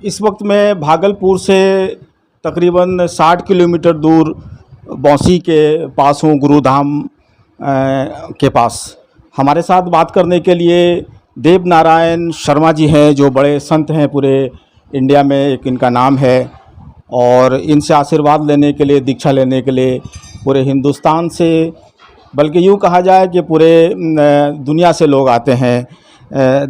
इस वक्त मैं भागलपुर से तकरीबन 60 किलोमीटर दूर बौंसी के पास हूँ, गुरुधाम के पास। हमारे साथ बात करने के लिए देव नारायण शर्मा जी हैं, जो बड़े संत हैं पूरे इंडिया में, एक इनका नाम है। और इनसे आशीर्वाद लेने के लिए, दीक्षा लेने के लिए पूरे हिंदुस्तान से, बल्कि यूँ कहा जाए कि पूरे दुनिया से लोग आते हैं।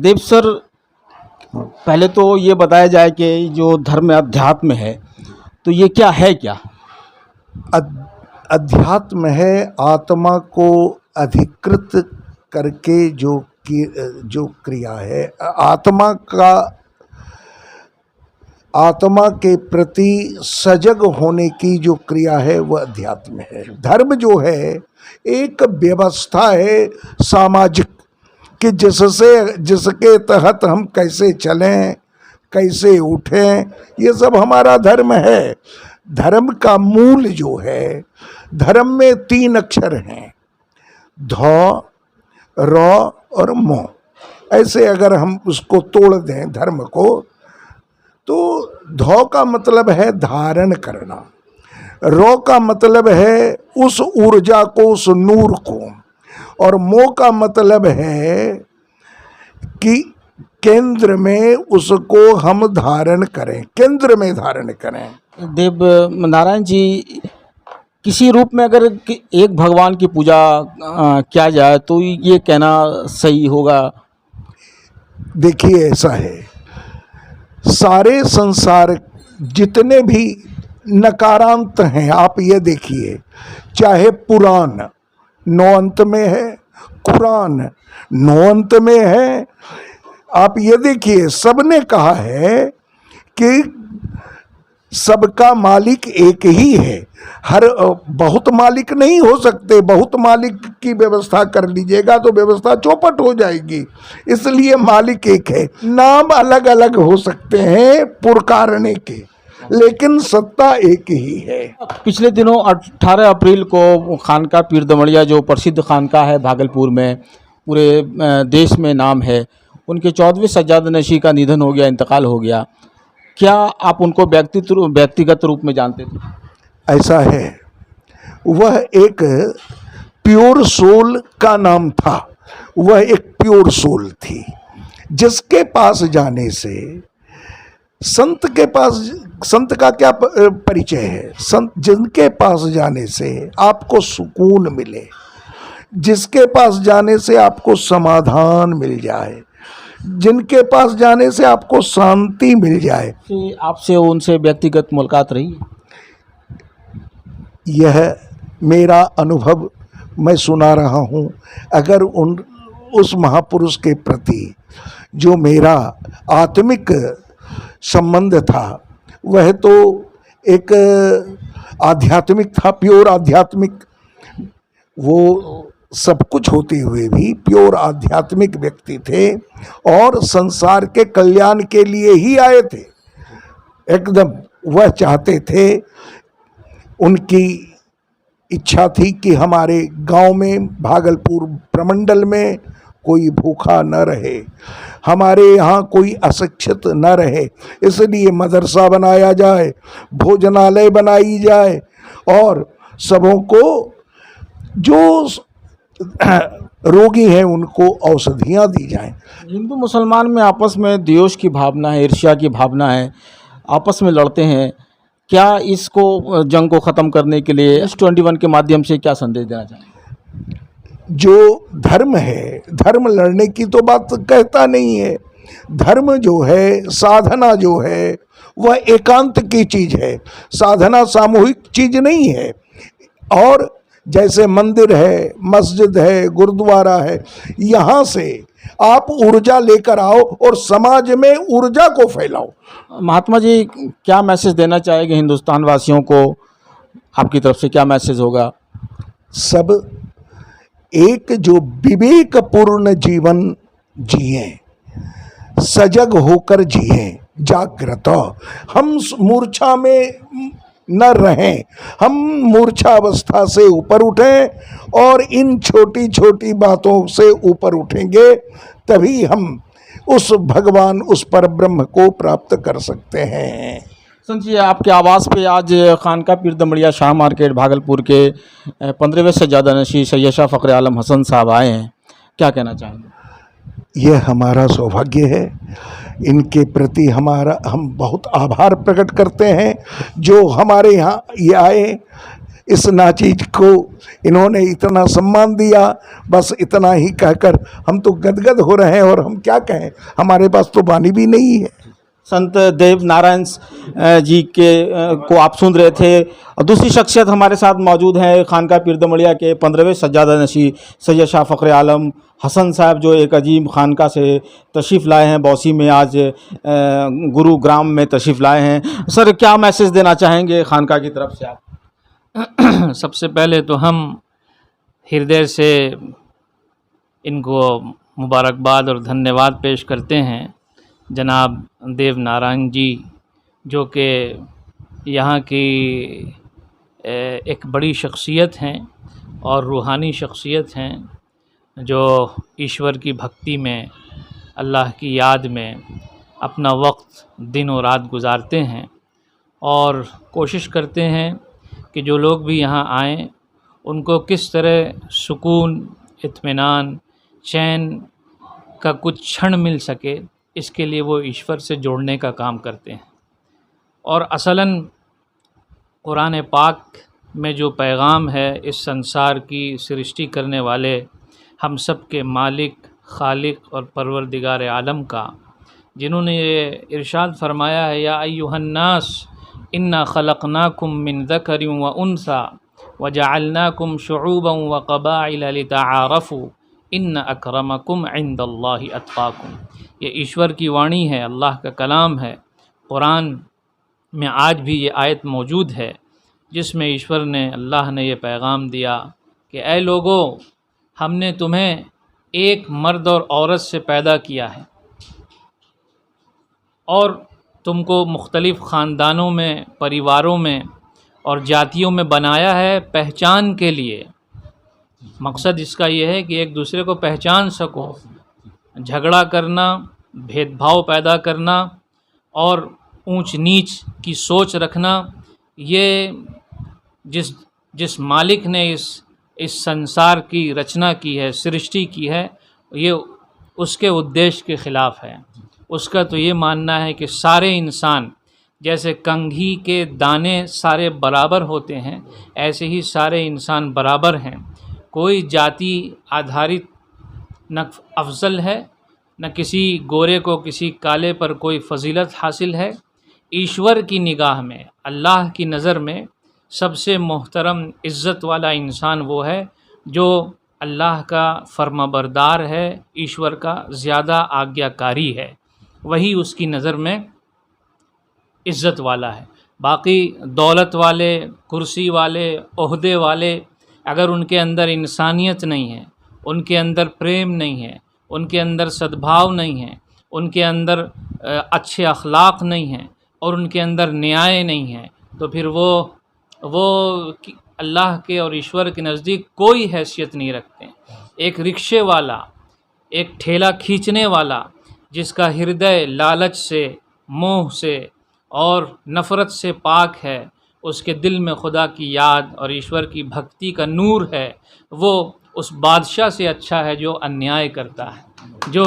देव सर, पहले तो ये बताया जाए कि जो धर्म अध्यात्म है तो ये क्या है? क्या अध्यात्म है आत्मा को अधिकृत करके जो क्रिया है। आत्मा के प्रति सजग होने की जो क्रिया है वह अध्यात्म है। धर्म जो है एक व्यवस्था है सामाजिक, कि जिसके तहत हम कैसे चलें, कैसे उठें, ये सब हमारा धर्म है। धर्म का मूल जो है, धर्म में 3 अक्षर हैं, ध, र और म। ऐसे अगर हम उसको तोड़ दें धर्म को, तो ध का मतलब है धारण करना, र का मतलब है उस ऊर्जा को, उस नूर को, और मो का मतलब है कि केंद्र में उसको हम धारण करें, केंद्र में धारण करें। देव नारायण जी, किसी रूप में अगर एक भगवान की पूजा किया जाए तो ये कहना सही होगा? देखिए, ऐसा है, सारे संसार जितने भी नकारांत हैं, आप ये देखिए, चाहे पुराण 9 अंत में है, कुरान 9 अंत में है, आप ये देखिए, सबने कहा है कि सबका मालिक एक ही है। बहुत मालिक नहीं हो सकते, बहुत मालिक की व्यवस्था कर लीजिएगा तो व्यवस्था चौपट हो जाएगी, इसलिए मालिक एक है। नाम अलग अलग हो सकते हैं पुरकारने के, लेकिन सत्ता एक ही है। पिछले दिनों 18 अप्रैल को खानका पीर दमड़िया, जो प्रसिद्ध खानका है भागलपुर में, पूरे देश में नाम है, उनके 14वें सज्जादनशी का निधन हो गया, इंतकाल हो गया। क्या आप उनको व्यक्तिगत रूप में जानते थे? ऐसा है, वह एक प्योर सोल का नाम था, वह एक प्योर सोल थी, जिसके पास जाने से संत के पास, संत का क्या परिचय है? संत जिनके पास जाने से आपको सुकून मिले, जिसके पास जाने से आपको समाधान मिल जाए, जिनके पास जाने से आपको शांति मिल जाए। आपसे उनसे व्यक्तिगत मुलाकात रही? यह मेरा अनुभव मैं सुना रहा हूँ। अगर उस महापुरुष के प्रति जो मेरा आत्मिक संबंध था, वह तो एक आध्यात्मिक था, प्योर आध्यात्मिक। वो सब कुछ होते हुए भी प्योर आध्यात्मिक व्यक्ति थे और संसार के कल्याण के लिए ही आए थे। एकदम वह चाहते थे, उनकी इच्छा थी कि हमारे गांव में, भागलपुर प्रमंडल में कोई भूखा न रहे, हमारे यहाँ कोई अशिक्षित न रहे, इसलिए मदरसा बनाया जाए, भोजनालय बनाई जाए और सबों को जो रोगी हैं उनको औषधियाँ दी जाएं। हिंदू मुसलमान में आपस में द्वेष की भावना है, ईर्ष्या की भावना है, आपस में लड़ते हैं। क्या इसको, जंग को ख़त्म करने के लिए S21 के माध्यम से क्या संदेश देना चाहेंगे? जो धर्म है, धर्म लड़ने की तो बात कहता नहीं है। धर्म जो है, साधना जो है, वह एकांत की चीज़ है, साधना सामूहिक चीज़ नहीं है। और जैसे मंदिर है, मस्जिद है, गुरुद्वारा है, यहाँ से आप ऊर्जा लेकर आओ और समाज में ऊर्जा को फैलाओ। महात्मा जी, क्या मैसेज देना चाहेंगे हिंदुस्तान वासियों को? आपकी तरफ से क्या मैसेज होगा? सब एक जो विवेकपूर्ण जीवन जिए, सजग होकर जिए, जागृत। हम मूर्छा में न रहें, हम मूर्छा अवस्था से ऊपर उठें और इन छोटी छोटी बातों से ऊपर उठेंगे, तभी हम उस भगवान, उस परब्रह्म को प्राप्त कर सकते हैं। संत जी, आपके आवास पे आज खानका पीर दमड़िया शाह मार्केट भागलपुर के 15वें सज्जादा नशीं सैयद शाह फ़ख्र आलम हसन साहब आए हैं, क्या कहना चाहेंगे? यह हमारा सौभाग्य है। इनके प्रति हम बहुत आभार प्रकट करते हैं जो हमारे यहाँ ये आए, इस नाचीज को इन्होंने इतना सम्मान दिया। बस इतना ही कहकर हम तो गदगद हो रहे हैं, और हम क्या कहें, हमारे पास तो वाणी भी नहीं है। संत देव नारायण जी के को आप सुन रहे थे, और दूसरी शख्सियत हमारे साथ मौजूद हैं खानका पीर दमड़िया के 15वें सज्जादा नशीं सैयद शाह फ़ख्र आलम हसन साहब, जो एक अजीम खानका से तशरीफ़ लाए हैं। बौसी में आज गुरुग्राम में तशरीफ़ लाए हैं। सर, क्या मैसेज देना चाहेंगे खानका की तरफ से आप? सबसे पहले तो हम हृदय से इनको मुबारकबाद और धन्यवाद पेश करते हैं जनाब देव नारायण जी, जो कि यहाँ की एक बड़ी शख्सियत हैं और रूहानी शख्सियत हैं, जो ईश्वर की भक्ति में, अल्लाह की याद में अपना वक्त दिन और रात गुजारते हैं और कोशिश करते हैं कि जो लोग भी यहाँ आएँ उनको किस तरह सुकून, इत्मीनान, चैन का कुछ क्षण मिल सके, इसके लिए वो ईश्वर से जोड़ने का काम करते हैं। और असलन कुरान पाक में जो पैगाम है इस संसार की सृष्टि करने वाले हम सब के मालिक, खालिक और परवरदिगार आलम का, जिन्होंने ये इरशाद फरमाया है, या अय्युहन्नास इन्ना खलक़नाकुम मिन ज़करिन व उन्सा व जअलनाकुम शुऊबन व क़बाइल लितआरफ़ू इन्न अक्रमकुम इंदल्लाहि अत्क़ाकुम। ये ईश्वर की वाणी है, अल्लाह का कलाम है। कुरान में आज भी ये आयत मौजूद है जिसमें ईश्वर ने, अल्लाह ने ये पैगाम दिया कि ऐ लोगों, हमने तुम्हें एक मर्द और औरत से पैदा किया है और तुमको मुख्तलिफ़ ख़ानदानों में, परिवारों में और जातियों में बनाया है पहचान के लिए। मकसद इसका ये है कि एक दूसरे को पहचान सको। झगड़ा करना, भेदभाव पैदा करना और ऊंच नीच की सोच रखना, ये जिस मालिक ने इस संसार की रचना की है, सृष्टि की है, ये उसके उद्देश्य के ख़िलाफ़ है। उसका तो ये मानना है कि सारे इंसान जैसे कंघी के दाने सारे बराबर होते हैं, ऐसे ही सारे इंसान बराबर हैं। कोई जाति आधारित न अफजल है, न किसी गोरे को किसी काले पर कोई फजीलत हासिल है। ईश्वर की निगाह में, अल्लाह की नज़र में सबसे मोहतरम इज़्ज़त वाला इंसान वो है जो अल्लाह का फर्माबरदार है, ईश्वर का ज़्यादा आज्ञाकारी है, वही उसकी नज़र में इज़्ज़त वाला है। बाकी दौलत वाले, कुर्सी वाले, ओहदे वाले, अगर उनके अंदर इंसानियत नहीं है, उनके अंदर प्रेम नहीं है, उनके अंदर सद्भाव नहीं है, उनके अंदर अच्छे अखलाक नहीं हैं और उनके अंदर न्याय नहीं है, तो फिर वो अल्लाह के और ईश्वर के नज़दीक कोई हैसियत नहीं रखते। एक रिक्शे वाला, एक ठेला खींचने वाला, जिसका हृदय लालच से, मोह से और नफ़रत से पाक है, उसके दिल में खुदा की याद और ईश्वर की भक्ति का नूर है, वो उस बादशाह से अच्छा है जो अन्याय करता है, जो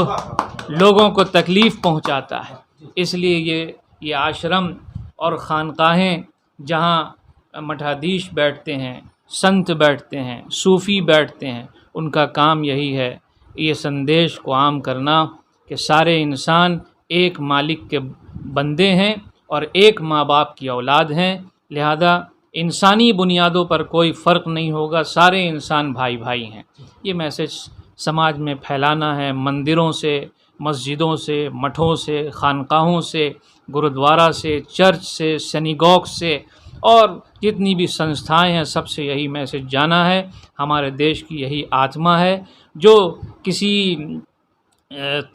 लोगों को तकलीफ़ पहुंचाता है। इसलिए ये आश्रम और ख़ानक़ाहें जहाँ मठाधीश बैठते हैं, संत बैठते हैं, सूफ़ी बैठते हैं, उनका काम यही है, ये संदेश को आम करना कि सारे इंसान एक मालिक के बंदे हैं और एक माँ बाप की औलाद हैं। लिहाजा इंसानी बुनियादों पर कोई फ़र्क नहीं होगा, सारे इंसान भाई भाई हैं। ये मैसेज समाज में फैलाना है, मंदिरों से, मस्जिदों से, मठों से, खानकाहों से, गुरुद्वारा से, चर्च से, सिनेगॉग से और जितनी भी संस्थाएं हैं, सबसे यही मैसेज जाना है। हमारे देश की यही आत्मा है जो किसी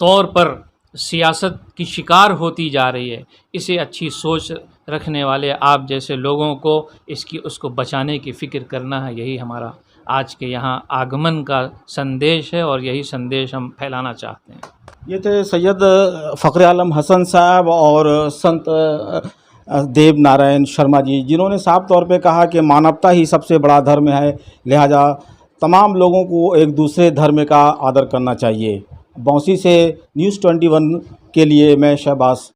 तौर पर सियासत की शिकार होती जा रही है। इसे अच्छी सोच रखने वाले आप जैसे लोगों को उसको बचाने की फ़िक्र करना है, यही हमारा आज के यहाँ आगमन का संदेश है और यही संदेश हम फैलाना चाहते हैं। ये थे सैयद फ़खर आलम हसन साहब और संत देव नारायण शर्मा जी, जिन्होंने साफ तौर पे कहा कि मानवता ही सबसे बड़ा धर्म है, लिहाजा तमाम लोगों को एक दूसरे धर्म का आदर करना चाहिए। बौंसी से न्यूज़ 21 के लिए मैं शहबाज